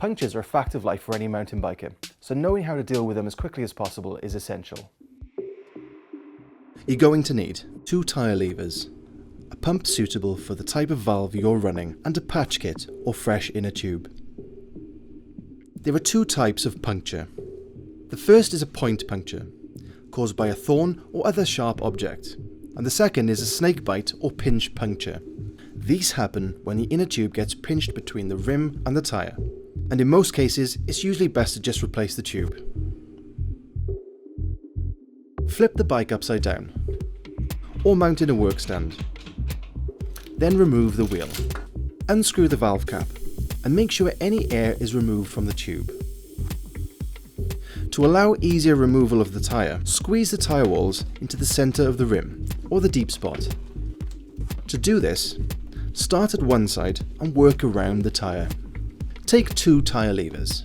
Punctures are a fact of life for any mountain biker, so knowing how to deal with them as quickly as possible is essential. You're going to need 2 tyre levers, a pump suitable for the type of valve you're running, and a patch kit or fresh inner tube. There are 2 types of puncture. The first is a point puncture, caused by a thorn or other sharp object, and the second is a snake bite or pinch puncture. These happen when the inner tube gets pinched between the rim and the tyre, and in most cases it's usually best to just replace the tube. Flip the bike upside down, or mount in a work stand. Then remove the wheel. Unscrew the valve cap, and make sure any air is removed from the tube. To allow easier removal of the tyre, squeeze the tyre walls into the centre of the rim, or the deep spot. To do this, start at one side and work around the tyre. Take 2 tyre levers.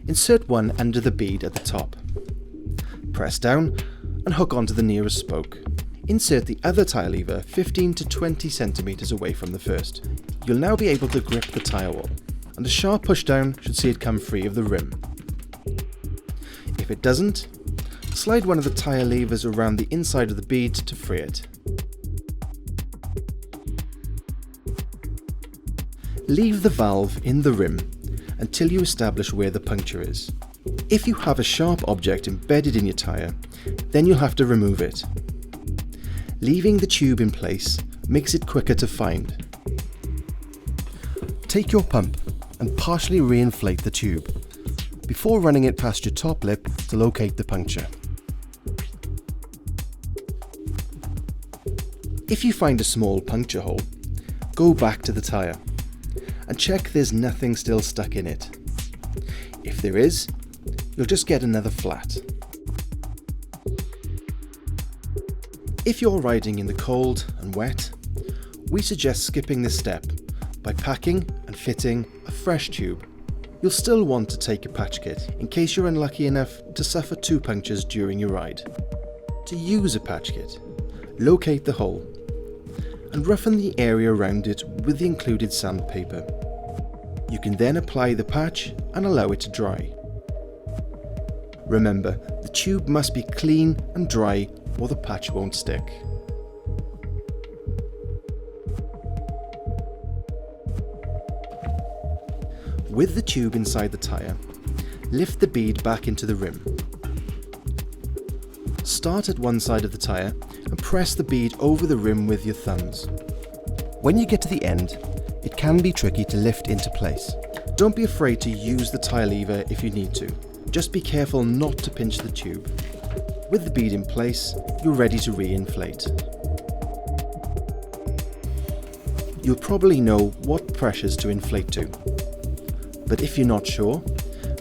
Insert one under the bead at the top. Press down and hook onto the nearest spoke. Insert the other tyre lever 15 to 20 centimeters away from the first. You'll now be able to grip the tyre wall, and a sharp push down should see it come free of the rim. If it doesn't, slide one of the tyre levers around the inside of the bead to free it. Leave the valve in the rim until you establish where the puncture is. If you have a sharp object embedded in your tyre, then you'll have to remove it. Leaving the tube in place makes it quicker to find. Take your pump and partially reinflate the tube before running it past your top lip to locate the puncture. If you find a small puncture hole, go back to the tyre and check there's nothing still stuck in it. If there is, you'll just get another flat. If you're riding in the cold and wet, we suggest skipping this step by packing and fitting a fresh tube. You'll still want to take a patch kit in case you're unlucky enough to suffer 2 punctures during your ride. To use a patch kit, locate the hole and roughen the area around it with the included sandpaper. You can then apply the patch and allow it to dry. Remember, the tube must be clean and dry or the patch won't stick. With the tube inside the tyre, lift the bead back into the rim. Start at one side of the tyre and press the bead over the rim with your thumbs. When you get to the end, it can be tricky to lift into place. Don't be afraid to use the tyre lever if you need to. Just be careful not to pinch the tube. With the bead in place, you're ready to reinflate. You'll probably know what pressures to inflate to. But if you're not sure,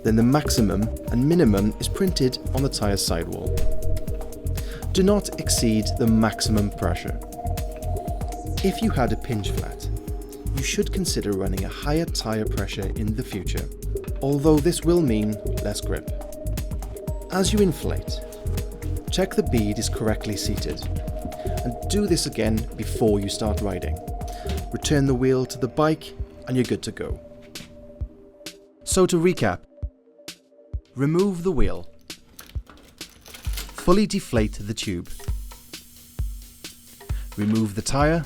then the maximum and minimum is printed on the tyre sidewall. Do not exceed the maximum pressure. If you had a pinch flat, you should consider running a higher tyre pressure in the future, although this will mean less grip. As you inflate, check the bead is correctly seated, and do this again before you start riding. Return the wheel to the bike and you're good to go. So to recap, remove the wheel, fully deflate the tube, remove the tyre,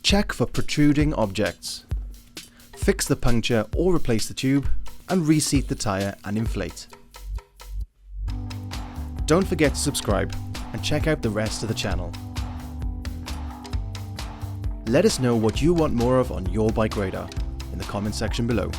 check for protruding objects, fix the puncture or replace the tube, and reseat the tyre and inflate. Don't forget to subscribe and check out the rest of the channel. Let us know what you want more of on your BikeRadar in the comment section below.